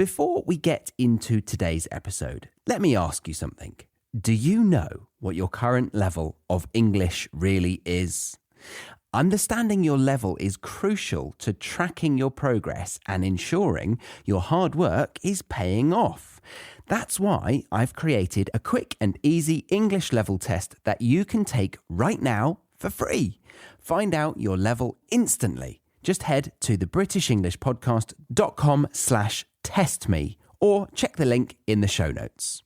Before we get into today's episode, let me ask you something. Do you know what your current level of English really is? Understanding your level is crucial to tracking your progress and ensuring your hard work is paying off. That's why I've created a quick and easy English level test that you can take right now for free. Find out your level instantly. Just head to thebritishenglishpodcast.com/testme or check the link in the show notes.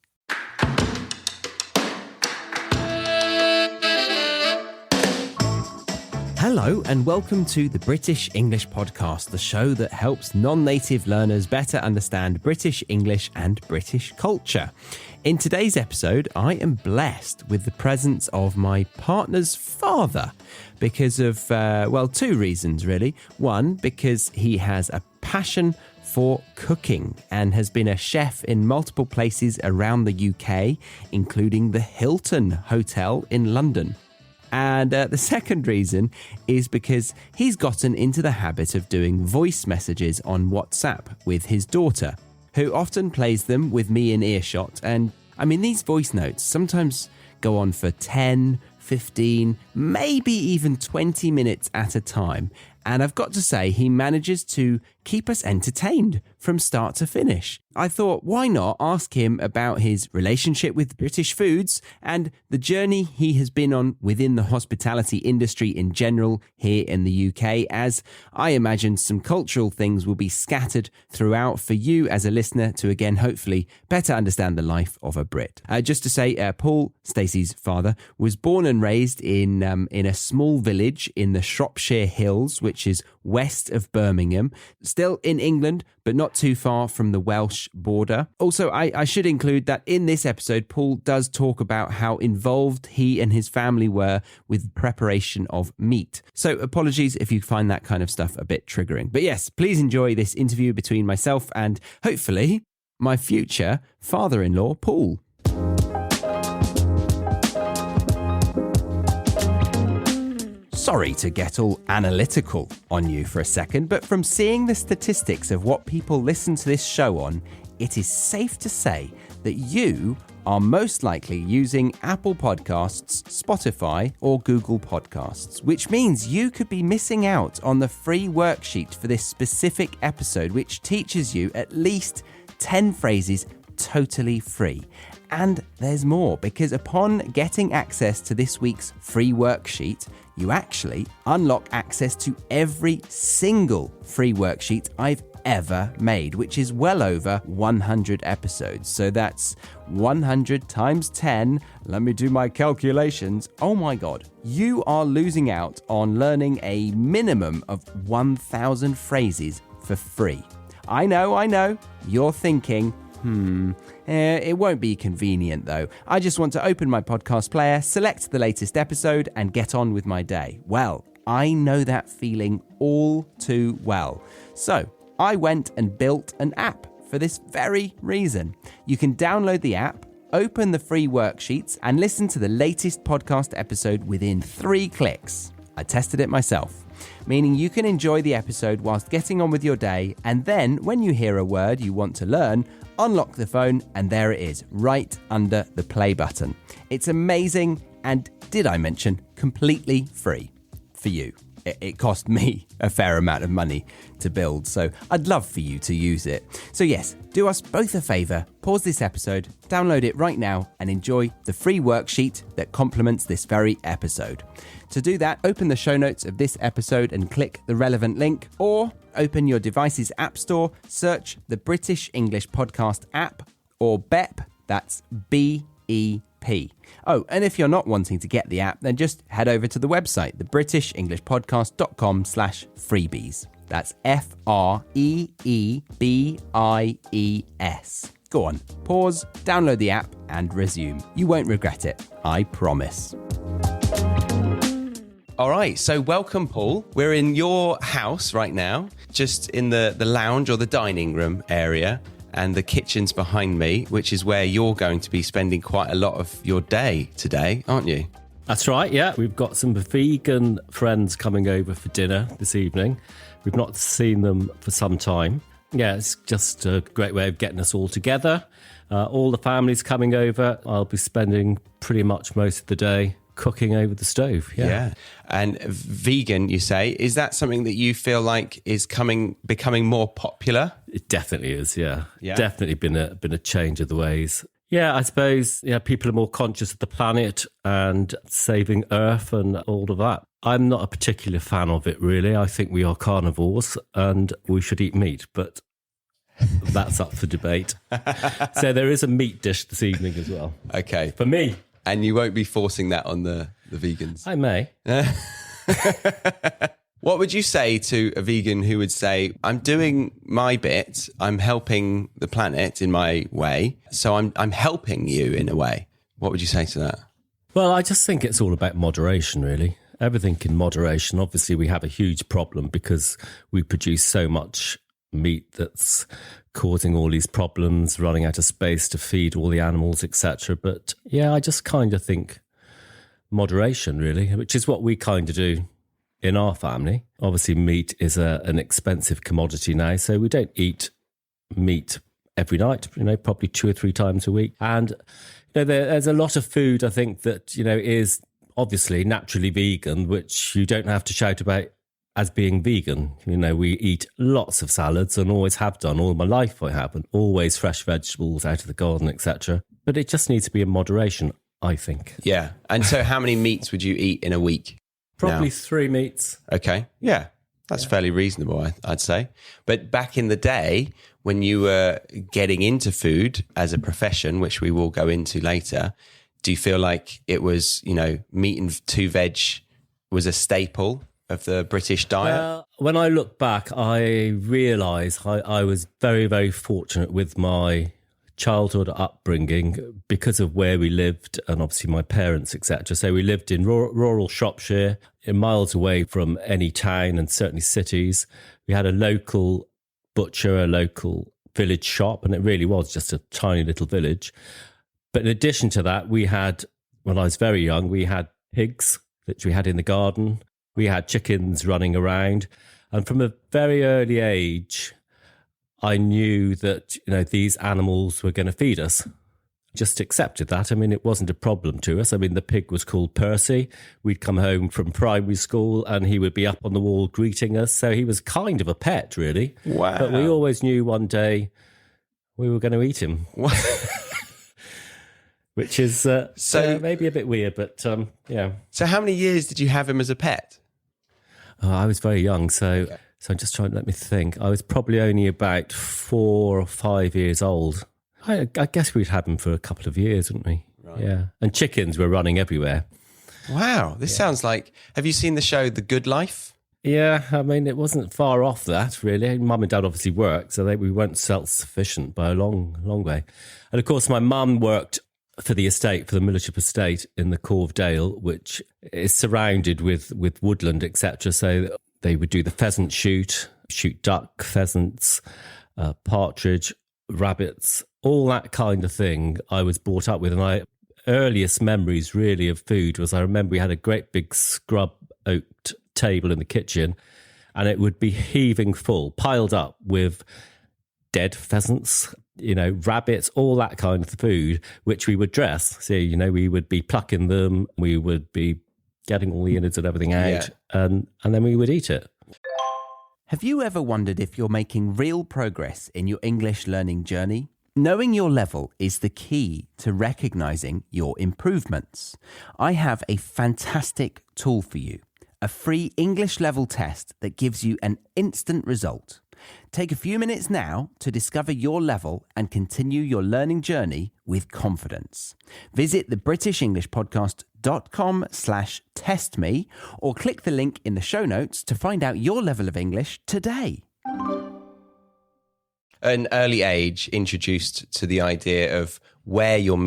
Hello and welcome to the British English Podcast, the show that helps non-native learners better understand British English and British culture. In today's episode, I am blessed with the presence of my partner's father because of, two reasons really. One, because he has a passion for cooking and has been a chef in multiple places around the UK, including the Hilton Hotel in London. And the second reason is because he's gotten into the habit of doing voice messages on WhatsApp with his daughter, who often plays them with me in earshot. And I mean, these voice notes sometimes go on for 10, 15, maybe even 20 minutes at a time. And I've got to say, he manages to keep us entertained from start to finish. I thought, why not ask him about his relationship with British foods and the journey he has been on within the hospitality industry in general here in the UK, as I imagine some cultural things will be scattered throughout for you as a listener to, again, hopefully better understand the life of a Brit. Just to say, Paul, Stacey's father, was born and raised in a small village in the Shropshire Hills, which is west of Birmingham, still in England, but not too far from the Welsh border. Also, I should include that in this episode, Paul does talk about how involved he and his family were with preparation of meat. So apologies if you find that kind of stuff a bit triggering. But yes, please enjoy this interview between myself and hopefully my future father-in-law, Paul. Sorry to get all analytical on you for a second, but from seeing the statistics of what people listen to this show on, it is safe to say that you are most likely using Apple Podcasts, Spotify, or Google Podcasts, which means you could be missing out on the free worksheet for this specific episode, which teaches you at least 10 phrases totally free. And there's more, because upon getting access to this week's free worksheet, you actually unlock access to every single free worksheet I've ever made, which is well over 100 episodes. So that's 100 times 10. Let me do my calculations. Oh my God, you are losing out on learning a minimum of 1,000 phrases for free. I know, you're thinking, it won't be convenient though. I just want to open my podcast player, select the latest episode, and get on with my day. Well, I know that feeling all too well. So I went and built an app for this very reason. You can download the app, open the free worksheets, and listen to the latest podcast episode within 3 clicks. I tested it myself, meaning you can enjoy the episode whilst getting on with your day, and then when you hear a word you want to learn, unlock the phone and there it is, right under the play button. It's amazing and, did I mention, completely free for you. It cost me a fair amount of money to build, so I'd love for you to use it. So yes, do us both a favour, pause this episode, download it right now and enjoy the free worksheet that complements this very episode. To do that, open the show notes of this episode and click the relevant link, or open your device's app store, search the British English Podcast app, or BEP, that's BEP. Oh, and if you're not wanting to get the app, then just head over to the website, thebritishenglishpodcast.com/freebies. That's FREEBIES. Go on, pause, download the app, and resume. You won't regret it, I promise. All right, so welcome, Paul. We're in your house right now, just in the lounge or the dining room area. And the kitchen's behind me, which is where you're going to be spending quite a lot of your day today, aren't you? That's right, yeah. We've got some vegan friends coming over for dinner this evening. We've not seen them for some time. Yeah, it's just a great way of getting us all together. All the families coming over. I'll be spending pretty much most of the day cooking over the stove. Yeah. And vegan, you say, is that something that you feel like is becoming more popular? It definitely is, yeah. Definitely been a change of the ways. Yeah, I suppose people are more conscious of the planet and saving Earth and all of that. I'm not a particular fan of it, really. I think we are carnivores and we should eat meat, but that's up for debate. So there is a meat dish this evening as well. Okay. For me. And you won't be forcing that on the vegans? I may. What would you say to a vegan who would say, I'm doing my bit, I'm helping the planet in my way, so I'm helping you in a way? What would you say to that? Well, I just think it's all about moderation, really. Everything in moderation. Obviously, we have a huge problem because we produce so much meat that's causing all these problems, running out of space to feed all the animals, etc. But yeah, I just kind of think moderation, really, which is what we kind of do in our family. Obviously, meat is an expensive commodity now, so we don't eat meat every night, probably 2 or 3 times a week. And there's a lot of food, I think, that, is obviously naturally vegan, which you don't have to shout about as being vegan. We eat lots of salads and always have done all my life. I have, and always fresh vegetables out of the garden, etc. But it just needs to be in moderation, I think. Yeah. And so how many meats would you eat in a week? Probably now? 3 meats. Okay. Yeah. That's fairly reasonable, I'd say. But back in the day, when you were getting into food as a profession, which we will go into later, do you feel like it was, meat and 2 veg was a staple of the British diet? Well, when I look back, I realise I was very, very fortunate with my childhood upbringing because of where we lived and obviously my parents, etc. So we lived in rural Shropshire, miles away from any town and certainly cities. We had a local butcher, a local village shop, and it really was just a tiny little village. But in addition to that, we had, when I was very young, we had pigs that we had in the garden. We had chickens running around. And from a very early age, I knew that, these animals were going to feed us. Just accepted that. I mean, it wasn't a problem to us. I mean, the pig was called Percy. We'd come home from primary school and he would be up on the wall greeting us. So he was kind of a pet, really. Wow. But we always knew one day we were going to eat him. Which is so maybe a bit weird, but yeah. So how many years did you have him as a pet? I was very young, so I'm just trying to let me think. I was probably only about 4 or 5 years old. I guess we'd have him for a couple of years, wouldn't we? Right. Yeah. And chickens were running everywhere. Wow. This sounds like... Have you seen the show The Good Life? Yeah, I mean, it wasn't far off that, really. Mum and Dad obviously worked, so we weren't self-sufficient by a long, long way. And of course, my mum worked for the estate, for the military estate in the Corve Dale, which is surrounded with woodland, etc. So they would do the pheasant shoot duck, pheasants, partridge, rabbits, all that kind of thing I was brought up with. And my earliest memories really of food was I remember we had a great big scrub oaked table in the kitchen and it would be heaving full, piled up with dead pheasants, rabbits, all that kind of food, which we would dress. So, we would be plucking them, we would be getting all the innards and everything out, and then we would eat it. Have you ever wondered if you're making real progress in your English learning journey? Knowing your level is the key to recognising your improvements. I have a fantastic tool for you, a free English level test that gives you an instant result. Take a few minutes now to discover your level and continue your learning journey with confidence. Visit thebritishenglishpodcast.com/testme or click the link in the show notes to find out your level of English today. An early age introduced to the idea of where your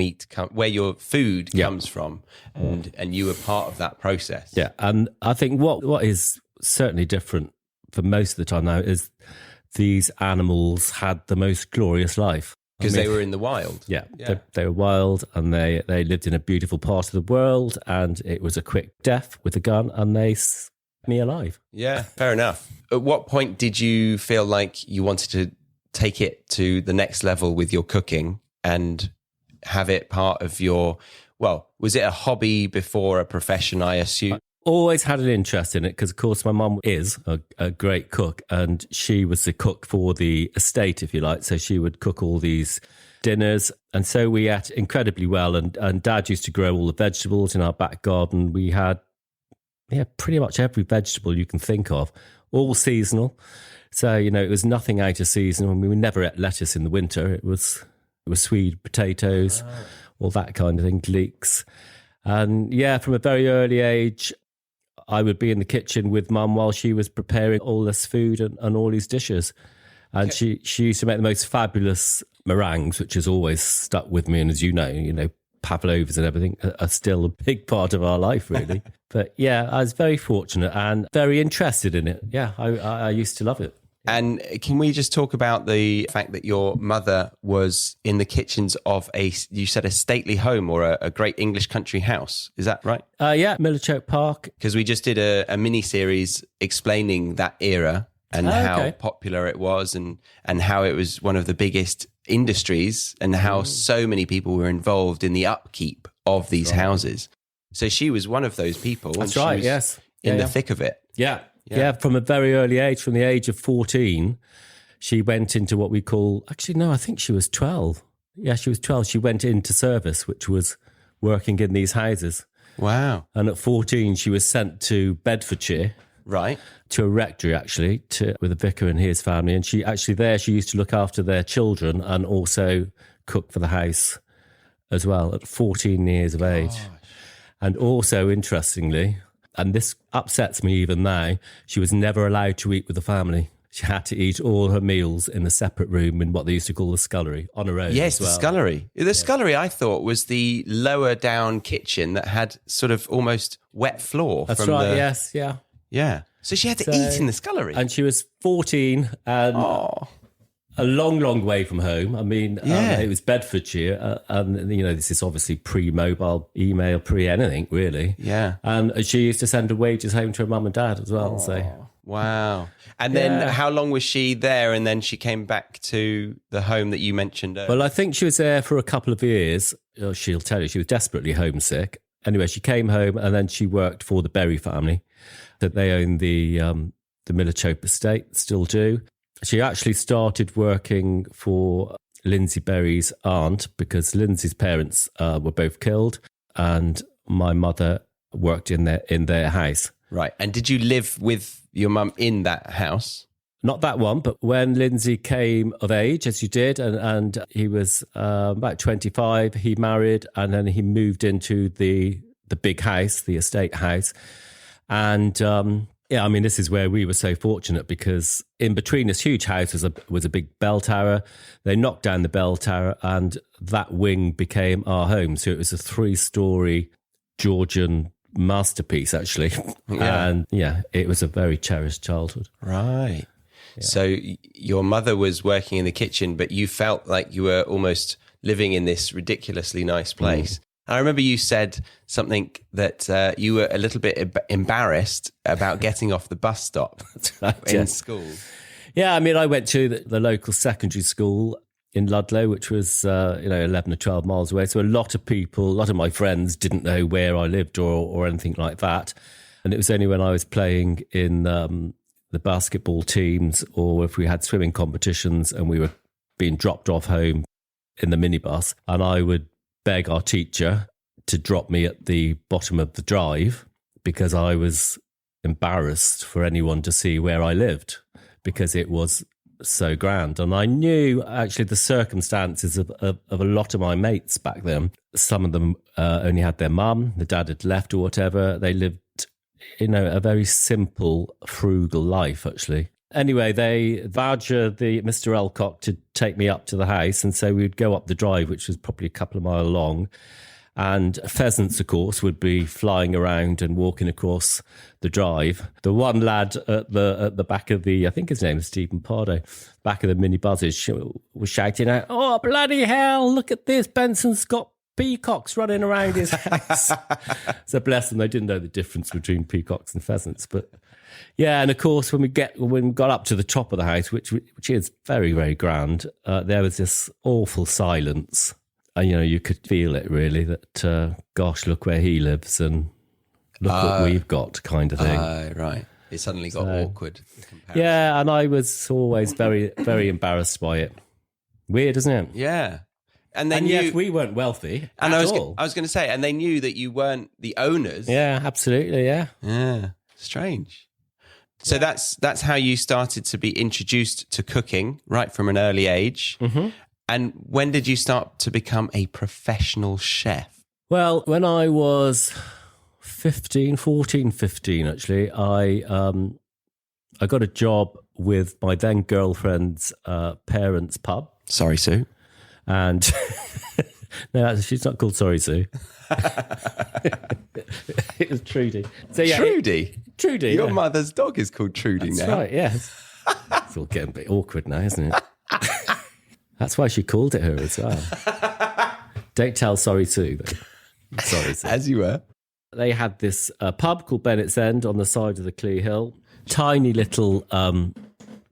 where your food comes from, and you were part of that process. Yeah, and I think what is certainly different for most of the time now is these animals had the most glorious life. Because they were in the wild. Yeah. They were wild and they lived in a beautiful part of the world and it was a quick death with a gun and they me alive. Yeah, fair enough. At what point did you feel like you wanted to take it to the next level with your cooking and have it part of your, well, was it a hobby before a profession, I assume? Always had an interest in it because, of course, my mum is a great cook, and she was the cook for the estate, if you like. So she would cook all these dinners, and so we ate incredibly well. And Dad used to grow all the vegetables in our back garden. We had pretty much every vegetable you can think of, all seasonal. So, it was nothing out of season. I mean, we never ate lettuce in the winter. It was sweet potatoes, all that kind of thing, leeks. And from a very early age, I would be in the kitchen with Mum while she was preparing all this food and all these dishes. And she used to make the most fabulous meringues, which has always stuck with me. And as you know, pavlovas and everything are still a big part of our life, really. But I was very fortunate and very interested in it. Yeah, I used to love it. And can we just talk about the fact that your mother was in the kitchens of you said a stately home or a great English country house? Is that right? Millichoke Park. Because we just did a mini-series explaining that era and how popular it was and how it was one of the biggest industries and how so many people were involved in the upkeep of these houses. So she was one of those people. That's right, was yes. In the thick of it. Yeah, from a very early age, from the age of 14, she went into what we call, I think she was 12. Yeah, she was 12. She went into service, which was working in these houses. Wow. And at 14, she was sent to Bedfordshire. Right. To a rectory, actually, with a vicar and his family. And she used to look after their children and also cook for the house as well at 14 years of age. Gosh. And also, interestingly, and this upsets me even now, she was never allowed to eat with the family. She had to eat all her meals in a separate room in what they used to call the scullery, on her own. Yes, the scullery. The scullery, I thought, was the lower down kitchen that had sort of almost wet floor. That's right, yes, yeah. Yeah. So she had to eat in the scullery. And she was 14 and a long, long way from home. I mean, it was Bedfordshire. And, this is obviously pre-mobile, email, pre-anything, really. Yeah. And she used to send her wages home to her mum and dad as well. So. Wow. And then how long was she there? And then she came back to the home that you mentioned earlier? Well, I think she was there for a couple of years. She'll tell you she was desperately homesick. Anyway, she came home and then she worked for the Berry family. That they own the Millichoke estate, still do. She actually started working for Lindsay Berry's aunt because Lindsay's parents were both killed, and my mother worked in their house. Right. And did you live with your mum in that house? Not that one, but when Lindsay came of age, as you did, and he was about 25, he married, and then he moved into the big house, the estate house. And this is where we were so fortunate because in between this huge house was a big bell tower. They knocked down the bell tower and that wing became our home. So it was a 3-story Georgian masterpiece, actually. Yeah. And it was a very cherished childhood. Right. Yeah. So your mother was working in the kitchen, but you felt like you were almost living in this ridiculously nice place. I remember you said something that you were a little bit embarrassed about getting off the bus stop in school. Yeah, I mean, I went to the local secondary school in Ludlow, which was 11 or 12 miles away. So a lot of my friends didn't know where I lived or anything like that. And it was only when I was playing in the basketball teams or if we had swimming competitions and we were being dropped off home in the minibus, and I would beg our teacher to drop me at the bottom of the drive because I was embarrassed for anyone to see where I lived because it was so grand. And I knew actually the circumstances of a lot of my mates back then. Some of them only had their mum, the dad had left or whatever. They lived, a very simple, frugal life, actually. Anyway, they badgered Mr. Elcock to take me up to the house. And so we'd go up the drive, which was probably a couple of miles long. And pheasants, of course, would be flying around and walking across the drive. The one lad at the back of I think his name is Stephen Pardo, back of the mini buses, was shouting out, "Oh, bloody hell, look at this, Benson's got peacocks running around his house. So bless them, they didn't know the difference between peacocks and pheasants. But yeah, and of course, when we got up to the top of the house, which is very, very grand, there was this awful silence. And, you could feel it really that, gosh, look where he lives and look what we've got kind of thing. Right. It suddenly got awkward. Yeah, and I was always very, very embarrassed by it. Weird, isn't it? Yeah. And yet we weren't wealthy and at I all. was going to say, and they knew that you weren't the owners. Yeah, absolutely, yeah. Yeah, strange. So that's how you started to be introduced to cooking, right from an early age. Mm-hmm. And when did you start to become a professional chef? Well, when I was 15 actually, I got a job with my then girlfriend's parents' pub. Sorry, Sue. And no, she's not called Sorry Sue. It was Trudy. So, yeah, Trudy. Your mother's dog is called Trudy now. That's right, yes. It's all getting a bit awkward now, isn't it? That's why she called it her as well. Don't tell Sorry Sue, though. Sorry Sue. As you were. They had this pub called Bennett's End on the side of the Clee Hill. Tiny little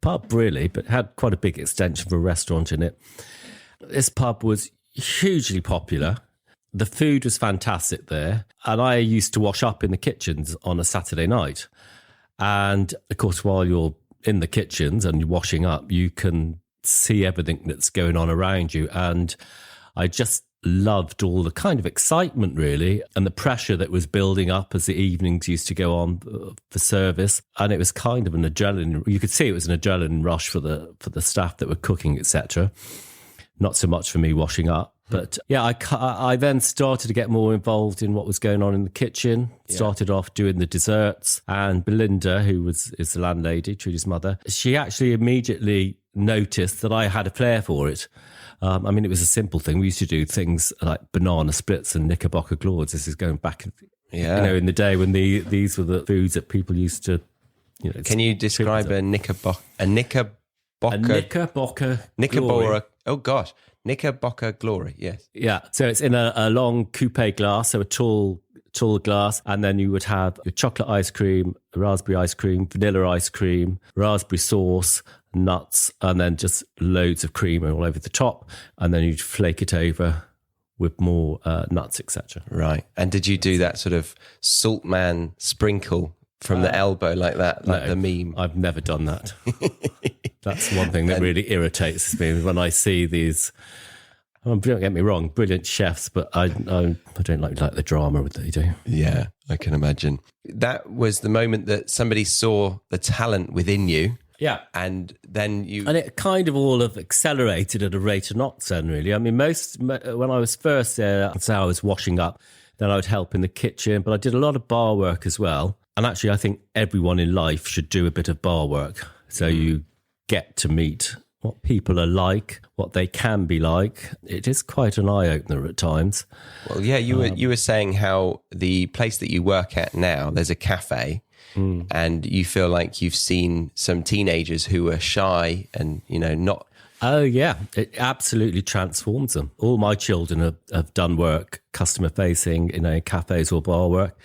pub, really, but had quite a big extension of a restaurant in it. This pub was hugely popular. The food was fantastic there. And I used to wash up in the kitchens on a Saturday night. And, of course, while you're in the kitchens and you're washing up, you can see everything that's going on around you. And I just loved all the kind of excitement, really, and the pressure that was building up as the evenings used to go on for service. And it was kind of an adrenaline. You could see it was an adrenaline rush for the staff that were cooking, etc. Not so much for me washing up. But yeah, I then started to get more involved in what was going on in the kitchen. Started off doing the desserts. And Belinda, who is the landlady, Trudy's mother, she actually immediately noticed that I had a flair for it. I mean, it was a simple thing. We used to do things like banana splits and knickerbocker glories. This is going back, in the day when these were the foods that people used to, Can you describe a knickerbocker? Oh gosh, knickerbocker glory. Yes. Yeah. So it's in a long coupe glass, so a tall glass, and then you would have your chocolate ice cream, raspberry ice cream, vanilla ice cream, raspberry sauce, nuts, and then just loads of cream all over the top, and then you'd flake it over with more nuts, etc. Right. And did you do that sort of salt man sprinkle from the elbow like that, like the meme? I've never done that. That's one thing that really irritates me when I see these. Don't get me wrong, brilliant chefs, but I don't like the drama that they do. Yeah, I can imagine. That was the moment that somebody saw the talent within you. Yeah. And then And it kind of all have accelerated at a rate of knots then, really. I mean, when I was first there, so I was washing up, then I would help in the kitchen, but I did a lot of bar work as well. And actually, I think everyone in life should do a bit of bar work. So you get to meet what people are like, what they can be like. It is quite an eye-opener at times. Well, yeah, you were saying how the place that you work at now, there's a cafe, and you feel like you've seen some teenagers who are shy and, not... Oh, yeah. It absolutely transforms them. All my children have done work, customer-facing, cafes or bar work.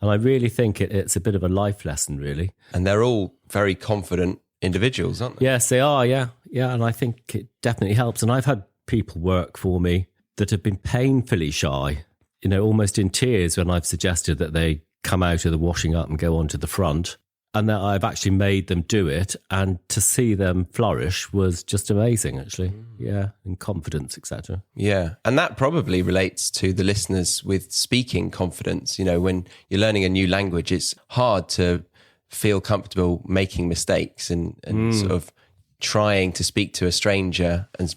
And I really think it's a bit of a life lesson, really. And they're all very confident individuals, aren't they? Yes, they are, yeah. Yeah, and I think it definitely helps. And I've had people work for me that have been painfully shy, almost in tears when I've suggested that they come out of the washing up and go onto the front. And that I've actually made them do it. And to see them flourish was just amazing, actually. Yeah, and confidence, etc. Yeah, and that probably relates to the listeners with speaking confidence. When you're learning a new language, it's hard to feel comfortable making mistakes and sort of trying to speak to a stranger and,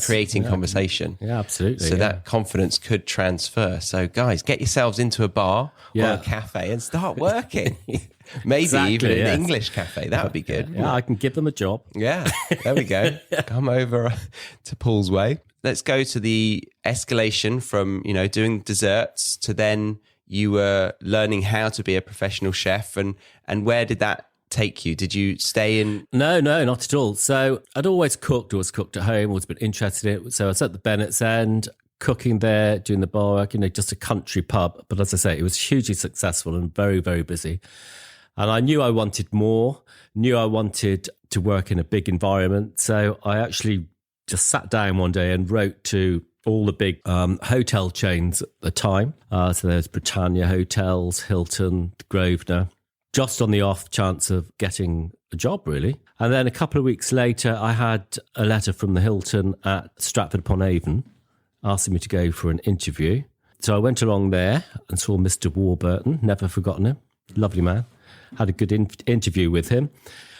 creating conversation. Yeah, absolutely. So that confidence could transfer. So guys, get yourselves into a bar or a cafe and start working. Maybe even an English cafe. That would be good. Yeah, I can give them a job. Yeah, there we go. Come over to Paul's Way. Let's go to the escalation from, doing desserts to then you were learning how to be a professional chef. And where did that take you? Did you stay in? No, not at all. So I'd always cooked at home, always been interested in it. So I was at the Bennett's End, cooking there, doing the bar work, just a country pub. But as I say, it was hugely successful and very, very busy. And I knew I wanted more, knew I wanted to work in a big environment. So I actually just sat down one day and wrote to all the big hotel chains at the time. So there's Britannia Hotels, Hilton, Grosvenor, just on the off chance of getting a job, really. And then a couple of weeks later, I had a letter from the Hilton at Stratford-upon-Avon asking me to go for an interview. So I went along there and saw Mr. Warburton, never forgotten him, lovely man. Had a good interview with him.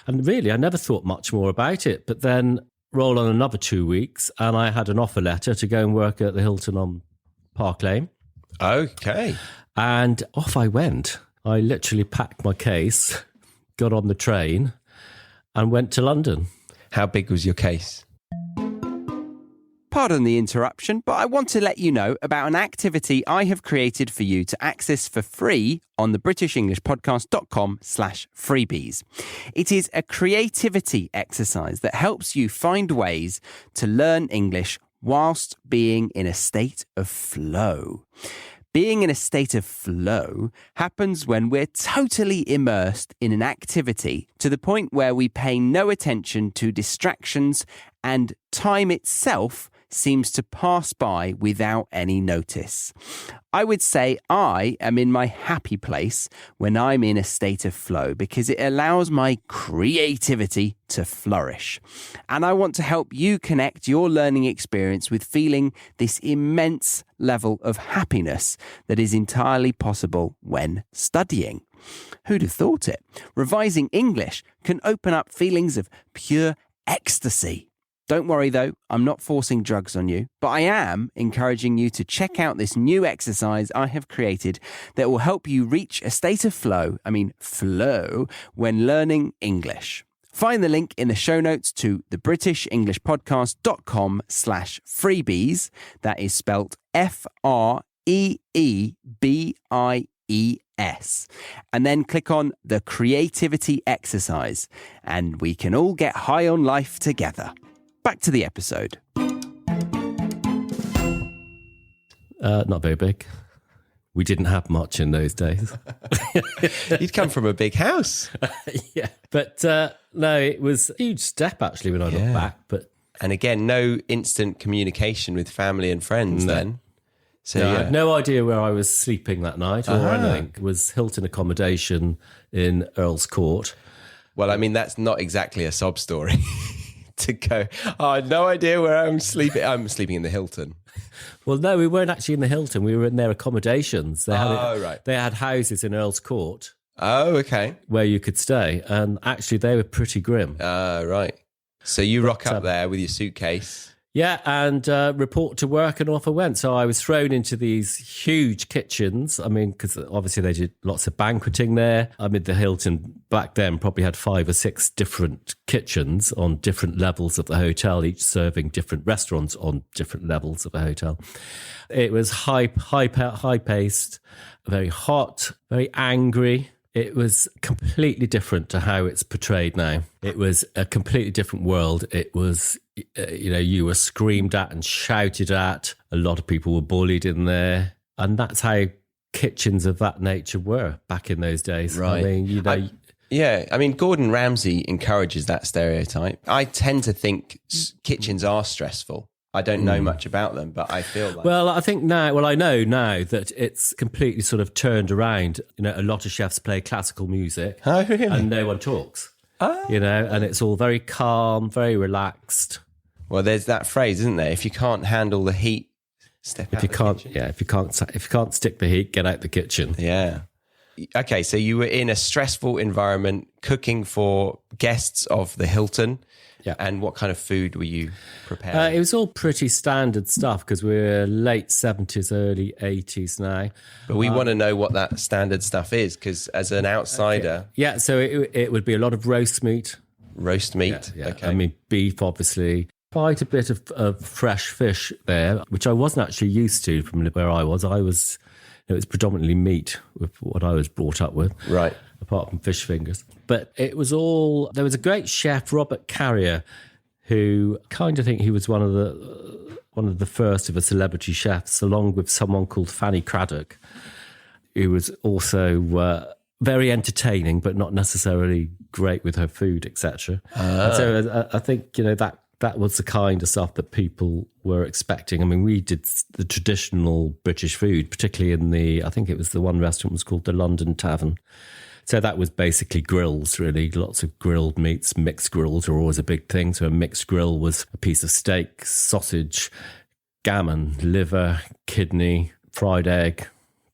And really, I never thought much more about it. But then roll on another 2 weeks and I had an offer letter to go and work at the Hilton on Park Lane. Okay. And off I went. I literally packed my case, got on the train and went to London. How big was your case? Pardon the interruption, but I want to let you know about an activity I have created for you to access for free on the britishenglishpodcast.com/freebies. It is a creativity exercise that helps you find ways to learn English whilst being in a state of flow. Being in a state of flow happens when we're totally immersed in an activity to the point where we pay no attention to distractions and time itself seems to pass by without any notice. I would say I am in my happy place when I'm in a state of flow because it allows my creativity to flourish. And I want to help you connect your learning experience with feeling this immense level of happiness that is entirely possible when studying. Who'd have thought it? Revising English can open up feelings of pure ecstasy. Don't worry though, I'm not forcing drugs on you, but I am encouraging you to check out this new exercise I have created that will help you reach a state of flow, when learning English. Find the link in the show notes to thebritishenglishpodcast.com/freebies. That is spelt FREEBIES. And then click on the creativity exercise and we can all get high on life together. Back to the episode. Not very big. We didn't have much in those days. You'd come from a big house. Yeah. But no, it was a huge step actually when I look back. And again, no instant communication with family and friends then. So I had no idea where I was sleeping that night or anything. It was Hilton accommodation in Earl's Court. Well, I mean, that's not exactly a sob story. To go, I had no idea where I'm sleeping. I'm sleeping in the Hilton. Well, no, we weren't actually in the Hilton. We were in their accommodations. They had right. They had houses in Earl's Court. Oh, okay. Where you could stay. And actually, they were pretty grim. Right. So you rock up there with your suitcase. Yeah, and report to work and off I went. So I was thrown into these huge kitchens. I mean, because obviously they did lots of banqueting there. I mean, the Hilton back then probably had 5 or 6 different kitchens on different levels of the hotel, each serving different restaurants on different levels of the hotel. It was high-paced, very hot, very angry. It was completely different to how it's portrayed now. It was a completely different world. It was, you were screamed at and shouted at. A lot of people were bullied in there. And that's how kitchens of that nature were back in those days. Right. I mean, Gordon Ramsay encourages that stereotype. I tend to think kitchens are stressful. I don't know much about them, but I feel like... Well, I know now that it's completely sort of turned around. A lot of chefs play classical music. Oh, really? And no one talks. Oh. And it's all very calm, very relaxed. Well, there's that phrase, isn't there? If you can't handle the heat, step out the kitchen. Yeah, if you can't stick the heat, get out the kitchen. Yeah. Okay, so you were in a stressful environment cooking for guests of the Hilton. Yeah. And what kind of food were you preparing? It was all pretty standard stuff because we're late 70s, early 80s now. But we want to know what that standard stuff is because as an outsider... Okay. Yeah, so it would be a lot of roast meat. Roast meat? Yeah. Okay. I mean, beef, obviously. Quite a bit of fresh fish there, which I wasn't actually used to from where I was. It was predominantly meat with what I was brought up with. Right. Apart from fish fingers. But it was all... There was a great chef, Robert Carrier, who kind of think he was one of one of the first of the celebrity chefs, along with someone called Fanny Craddock, who was also very entertaining, but not necessarily great with her food, etc. So I think, that was the kind of stuff that people were expecting. I mean, we did the traditional British food, particularly I think it was the one restaurant was called the London Tavern. So that was basically grills, really. Lots of grilled meats. Mixed grills are always a big thing. So a mixed grill was a piece of steak, sausage, gammon, liver, kidney, fried egg,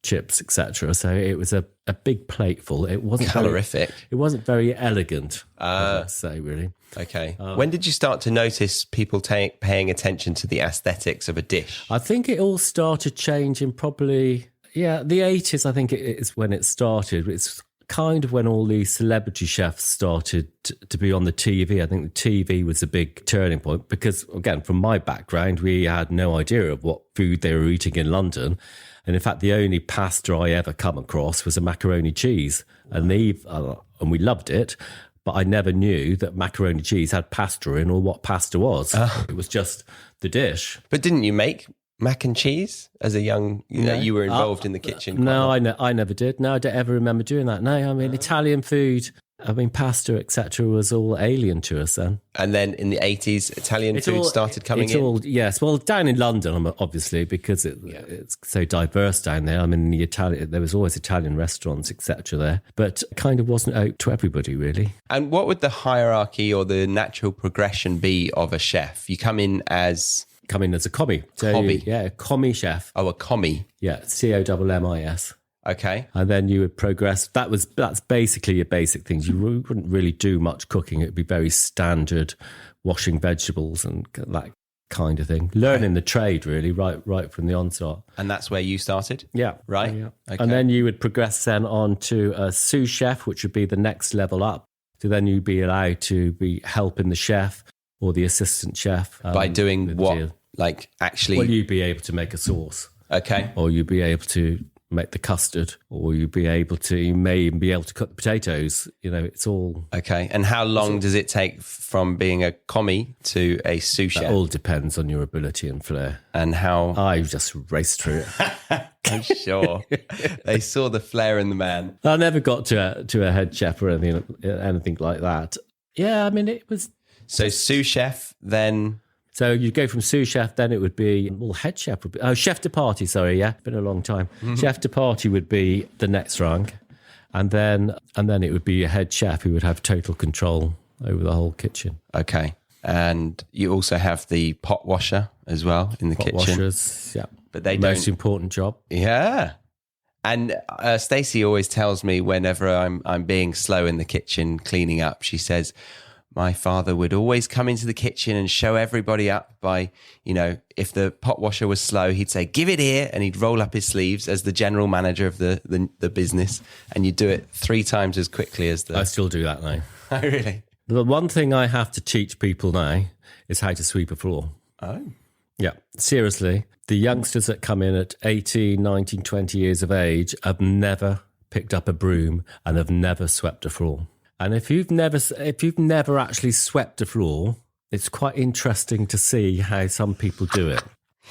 chips, etc. So it was a big plateful. It wasn't calorific. It wasn't very elegant, I'd say, really. Okay. When did you start to notice people paying attention to the aesthetics of a dish? I think it all started changing probably, the 80s, I think it is when it started. It's kind of when all these celebrity chefs started to be on the TV. I think the TV was a big turning point because, again, from my background, we had no idea of what food they were eating in London. And in fact, the only pasta I ever come across was a macaroni cheese. And we loved it. But I never knew that macaroni cheese had pasta in or what pasta was. It was just the dish. But didn't you make mac and cheese as a young, you were involved in the kitchen? No, I never did. No, I don't ever remember doing that. No, I mean, Italian food, pasta, etc., was all alien to us then. And then in the 80s, Italian food started coming in? Yes. Well, down in London, obviously, because it's so diverse down there. I mean, there was always Italian restaurants, etc. there, but it kind of wasn't out to everybody, really. And what would the hierarchy or the natural progression be of a chef? You come in as a commie. So a commie chef. Oh, a commie. Yeah, COMMIS. Okay. And then you would progress. That's basically your basic things. You wouldn't really do much cooking. It would be very standard, washing vegetables and that kind of thing. Learning the trade, really, right from the onset. And that's where you started? Yeah. Right. Yeah. Okay. And then you would progress then on to a sous chef, which would be the next level up. So then you'd be allowed to be helping the chef or the assistant chef. By doing what? Like actually... Well, you'd be able to make a sauce. Okay. Or you'd be able to make the custard, or you may even be able to cut the potatoes. It's all... Okay. And how long does it take from being a commie to a sous chef? It all depends on your ability and flair. And how... I just raced through it. I'm sure. They saw the flair in the man. I never got to a head chef or anything like that. Yeah, I mean, it was... So sous chef, then... So you go from sous chef, then it would be, head chef would be, chef de partie, sorry, yeah, been a long time. Mm-hmm. Chef de partie would be the next rank. And then it would be a head chef who would have total control over the whole kitchen. Okay. And you also have the pot washer as well in the kitchen. Pot washers, yeah. But they most important job. Yeah. And Stacey always tells me whenever I'm being slow in the kitchen cleaning up, she says, my father would always come into the kitchen and show everybody up by, if the pot washer was slow, he'd say, give it here. And he'd roll up his sleeves as the general manager of the business. And you'd do it 3 times as quickly as I still do that now. Oh, really? The one thing I have to teach people now is how to sweep a floor. Oh. Yeah, seriously. The youngsters that come in at 18, 19, 20 years of age have never picked up a broom and have never swept a floor. And if you've never actually swept a floor, it's quite interesting to see how some people do it.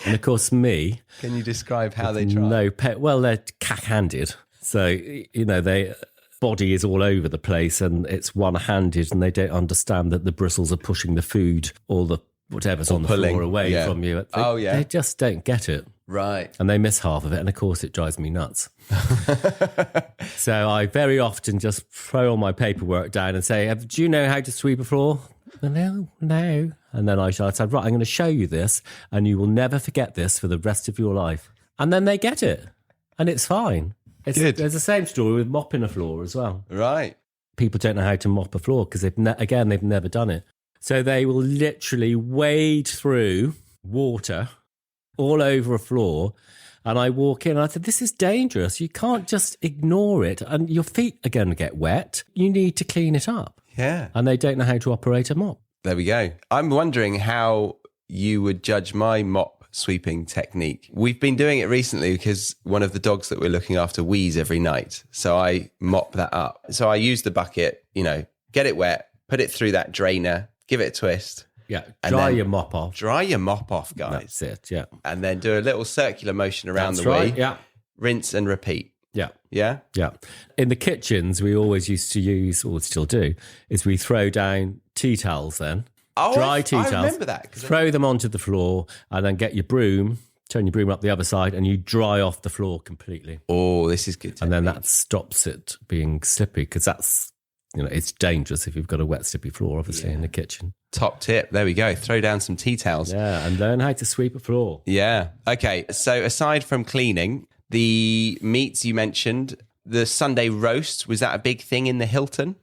And of course, me. Can you describe how they try? They're cack-handed. So, their body is all over the place and it's one-handed, and they don't understand that the bristles are pushing the food or the whatever's on the floor away from you. They just don't get it. Right. And they miss half of it. And of course, it drives me nuts. So I very often just throw all my paperwork down and say, do you know how to sweep a floor? No. And then I said, right, I'm going to show you this and you will never forget this for the rest of your life. And then they get it. And it's fine. Good. There's the same story with mopping a floor as well. Right. People don't know how to mop a floor because they've never done it. So they will literally wade through water all over a floor. And I walk in and I said, this is dangerous. You can't just ignore it. And your feet are going to get wet. You need to clean it up. Yeah. And they don't know how to operate a mop. There we go. I'm wondering how you would judge my mop sweeping technique. We've been doing it recently because one of the dogs that we're looking after wheezes every night. So I mop that up. So I use the bucket, get it wet, put it through that drainer, give it a twist. Yeah, And dry then your mop off. Dry your mop off, guys. That's it, yeah. And then do a little circular motion around That's the right, wheel. yeah. Rinse and repeat. Yeah. Yeah? Yeah. In the kitchens, we always used to use, or still do, is we throw down tea towels then. Oh, Dry tea I towels. remember that. Throw them onto the floor and then get your broom, turn your broom up the other side and you dry off the floor completely. Oh, this is good. And then that stops it being slippy because that's, it's dangerous if you've got a wet, slippy floor, obviously, in the kitchen. Top tip. There we go. Throw down some tea towels. Yeah, and learn how to sweep a floor. Yeah. Okay. So aside from cleaning, the meats you mentioned, the Sunday roast, was that a big thing in the Hilton?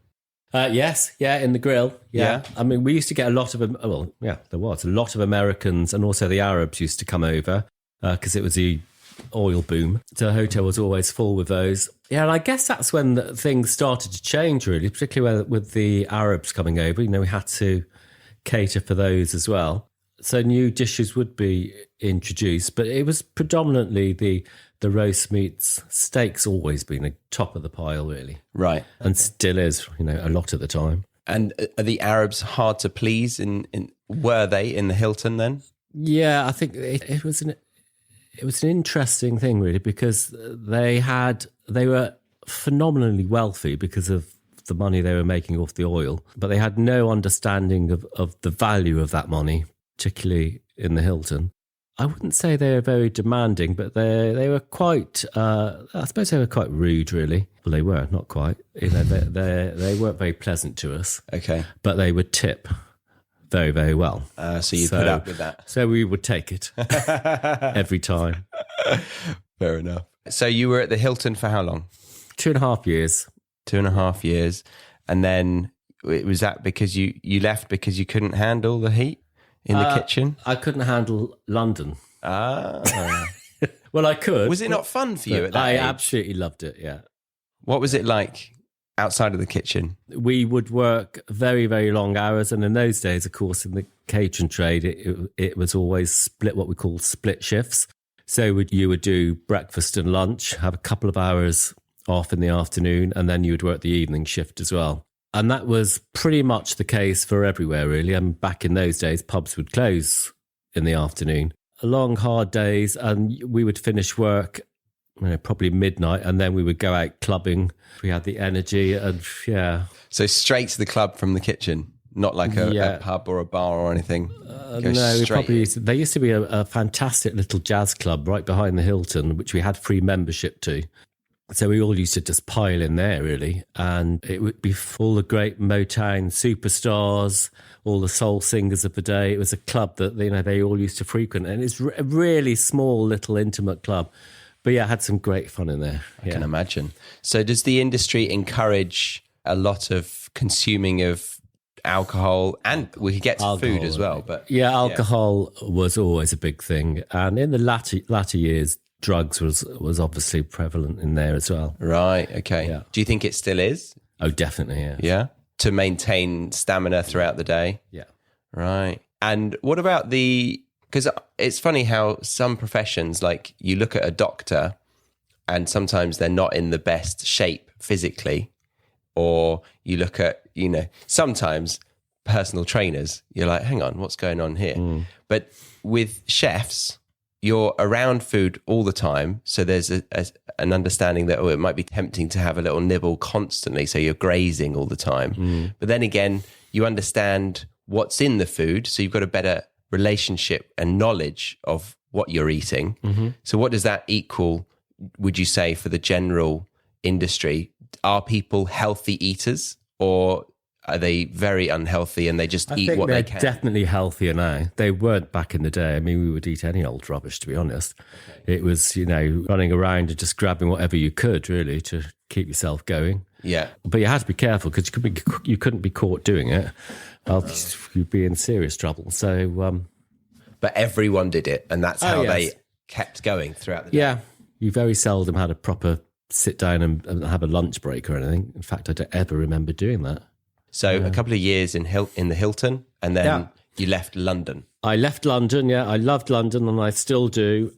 Yes, in the grill. Yeah. I mean, we used to get a lot of, there was a lot of Americans and also the Arabs used to come over because it was the oil boom. So the hotel was always full with those. Yeah, and I guess that's when things started to change, really, particularly with the Arabs coming over. We had to cater for those as well. So new dishes would be introduced, but it was predominantly the roast meats. Steak's always been a top of the pile, really. Right. And still is, a lot of the time. And are the Arabs hard to please? Were they in the Hilton then? Yeah, I think it was an interesting thing, really, because they were phenomenally wealthy because of the money they were making off the oil, but they had no understanding of the value of that money, particularly in the Hilton. I wouldn't say they were very demanding, but they were quite, I suppose they were quite rude, really. Well, they were, not quite. They weren't very pleasant to us. Okay. But they would tip very, very well. So you put up with that. So we would take it every time. Fair enough. So you were at the Hilton for how long? 2.5 years. 2.5 years. And then was that because you left because you couldn't handle the heat in the kitchen? I couldn't handle London. Ah. Well, I could. Was it not fun for you at that age? I absolutely loved it, yeah. What was it like outside of the kitchen? We would work very, very long hours. And in those days, of course, in the catering trade, it was always split, what we call split shifts. So you would do breakfast and lunch, have a couple of hours off in the afternoon, and then you would work the evening shift as well. And that was pretty much the case for everywhere, really. And back in those days, pubs would close in the afternoon. Long, hard days, and we would finish work probably midnight, and then we would go out clubbing. We had the energy, and So straight to the club from the kitchen, not like a pub or a bar or anything. No, there used to be a fantastic little jazz club right behind the Hilton, which we had free membership to. So we all used to just pile in there, really, and it would be full of great Motown superstars, all the soul singers of the day. It was a club that they all used to frequent, and it's a really small, little, intimate club. But yeah, I had some great fun in there. I can imagine. So does the industry encourage a lot of consuming of alcohol? And we could get to food as well. But alcohol was always a big thing. And in the latter years, drugs was obviously prevalent in there as well. Right, okay. Yeah. Do you think it still is? Oh, definitely, yeah. Yeah? To maintain stamina throughout the day? Yeah. Right. And what about because it's funny how some professions, like you look at a doctor and sometimes they're not in the best shape physically, or you look at, sometimes personal trainers, you're like, hang on, what's going on here? But with chefs, you're around food all the time. So there's an understanding that, it might be tempting to have a little nibble constantly. So you're grazing all the time. But then again, you understand what's in the food. So you've got a better relationship and knowledge of what you're eating. So what does that equal, would you say, for the general industry? Are people healthy eaters, or are they very unhealthy and they just eat what they can? They're definitely healthier now. They weren't back in the day. I mean, we would eat any old rubbish, to be honest. Okay. It was, running around and just grabbing whatever you could, really, to keep yourself going. Yeah. But you had to be careful because you couldn't be caught doing it. You'd be in serious trouble. So, but everyone did it, and that's how they kept going throughout the day. Yeah. You very seldom had a proper sit down and have a lunch break or anything. In fact, I don't ever remember doing that. So a couple of years in the Hilton, and then you left London. I left London, I loved London, and I still do.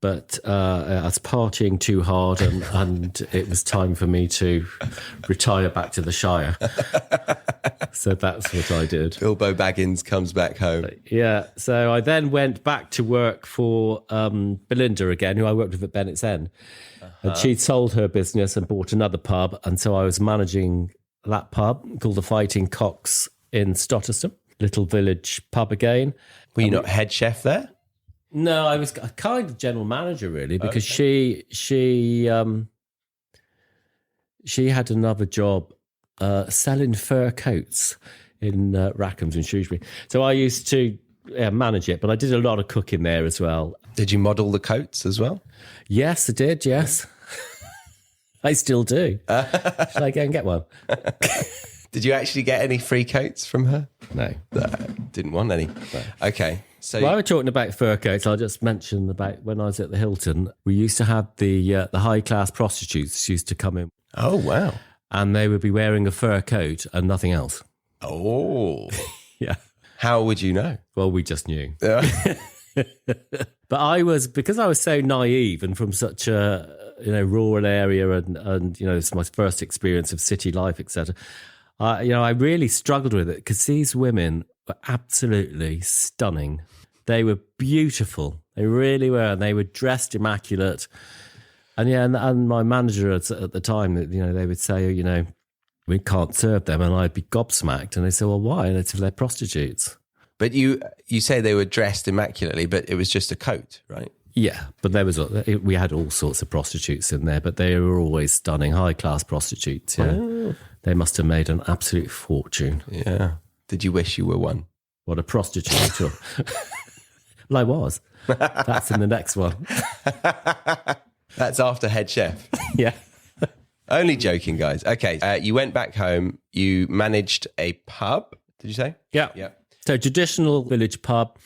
but I was partying too hard and it was time for me to retire back to the Shire. So that's what I did. Bilbo Baggins comes back home. Yeah, so I then went back to work for Belinda again, who I worked with at Bennett's End. And she'd sold her business and bought another pub, and so I was managing that pub called the Fighting Cocks in Stotterston, little village pub again. Were you not head chef there? No, I was a kind of general manager, really, because she had another job selling fur coats in Rackham's in Shrewsbury. So I used to manage it, but I did a lot of cooking there as well. Did you model the coats as well? Yes, I did, yes. I still do. Should I go and get one? Did you actually get any free coats from her? No. Didn't want any. No. Okay. So while we're talking about fur coats, I'll just mention about when I was at the Hilton, we used to have the high-class prostitutes used to come in. Oh, wow. And they would be wearing a fur coat and nothing else. Oh. Yeah. How would you know? Well, we just knew. Yeah. But because I was so naive and from such a rural area and it's my first experience of city life, etc. I really struggled with it because these women were absolutely stunning. They were beautiful. They really were, and they were dressed immaculate. And my manager at the time, they would say, we can't serve them, and I'd be gobsmacked. And they say, well, why? And they'd say they're prostitutes. But you say they were dressed immaculately, but it was just a coat, right? Yeah, but we had all sorts of prostitutes in there, but they were always stunning, high-class prostitutes. Yeah, oh. They must have made an absolute fortune. Yeah. Did you wish you were one? What, a prostitute? Well, I was. That's in the next one. That's after head chef. Yeah. Only joking, guys. Okay, you went back home. You managed a pub, did you say? Yeah. Yeah. So traditional village pub.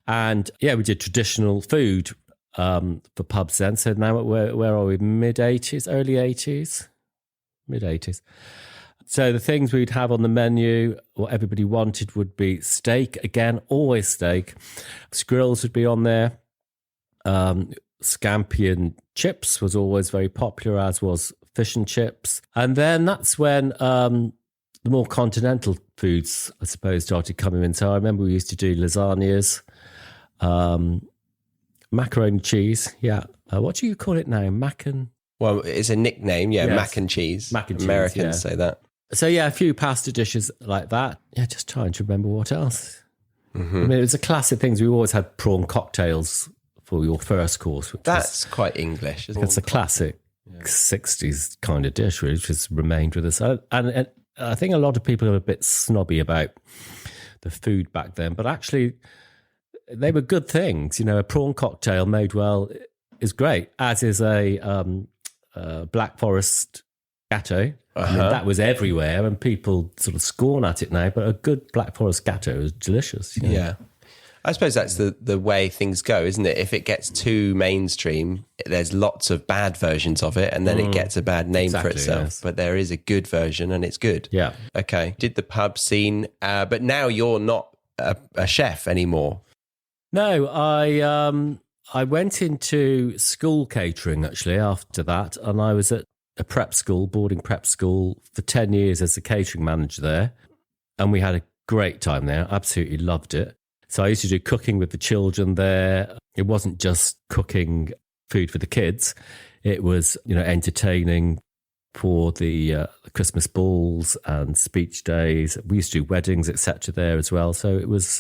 And yeah, we did traditional food for pubs then. So now where are we? Mid-80s, early 80s? Mid-80s. So the things we'd have on the menu, what everybody wanted would be steak. Again, always steak. Squirrels would be on there. Scampi and chips was always very popular, as was fish and chips. And then that's when the more continental foods, I suppose, started coming in. So I remember we used to do lasagnas, macaroni cheese. Yeah. What do you call it now? Well, it's a nickname. Yeah. Yes. Mac and cheese. Mac and cheese, Americans say that. So yeah, a few pasta dishes like that. Yeah, just trying to remember what else. Mm-hmm. I mean, it was a classic things. We always had prawn cocktails for your first course. That's quite English, isn't it? It's a classic 60s kind of dish, which has remained with us. And I think a lot of people are a bit snobby about the food back then, but actually they were good things. A prawn cocktail made well is great, as is a Black Forest gatto. I mean, that was everywhere, and people sort of scorn at it now, but a good Black Forest gatto is delicious. Yeah. I suppose that's the way things go, isn't it? If it gets too mainstream, there's lots of bad versions of it, and then it gets a bad name for itself. Yes. But there is a good version, and it's good. Yeah. Okay. Did the pub scene, but now you're not a chef anymore. No, I went into school catering, actually, after that, and I was at a boarding prep school for 10 years as a catering manager there. And we had a great time there. Absolutely loved it. So I used to do cooking with the children there. It wasn't just cooking food for the kids. It was, entertaining for the Christmas balls and speech days. We used to do weddings, etc. there as well. So it was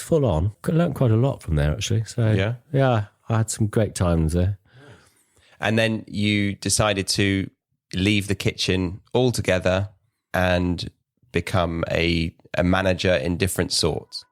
full on. I learned quite a lot from there, actually. So yeah, I had some great times there. And then you decided to leave the kitchen altogether and become a manager in different sorts.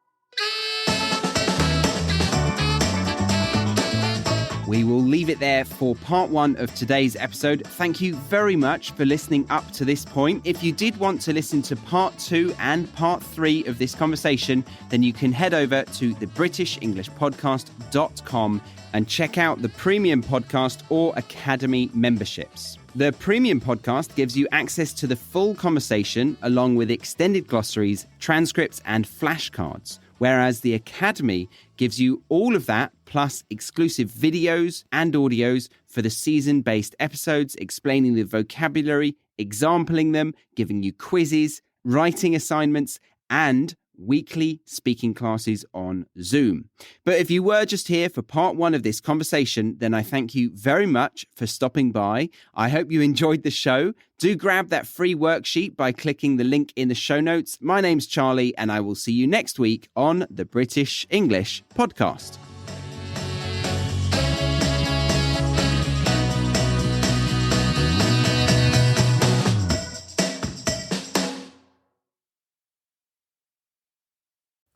We will leave it there for part 1 of today's episode. Thank you very much for listening up to this point. If you did want to listen to part 2 and part 3 of this conversation, then you can head over to thebritishenglishpodcast.com and check out the Premium Podcast or Academy memberships. The Premium Podcast gives you access to the full conversation along with extended glossaries, transcripts and flashcards. whereas the Academy gives you all of that, plus exclusive videos and audios for the season-based episodes, explaining the vocabulary, exampling them, giving you quizzes, writing assignments, and weekly speaking classes on Zoom. But if you were just here for part one of this conversation, then I thank you very much for stopping by. I hope you enjoyed the show. Do grab that free worksheet by clicking the link in the show notes. My name's Charlie, and I will see you next week on the British English Podcast.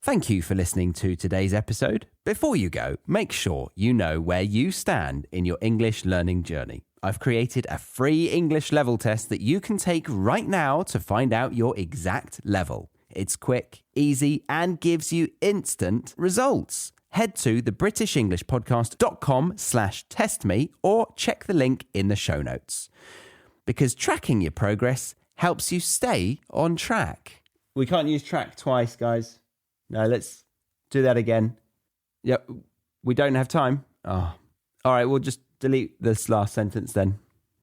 Thank you for listening to today's episode. Before you go, make sure you know where you stand in your English learning journey. I've created a free English level test that you can take right now to find out your exact level. It's quick, easy, and gives you instant results. Head to thebritishenglishpodcast.com/testme or check the link in the show notes. Because tracking your progress helps you stay on track. We can't use track twice, guys. No, let's do that again. Yep, we don't have time. Oh, all right, we'll just delete this last sentence then.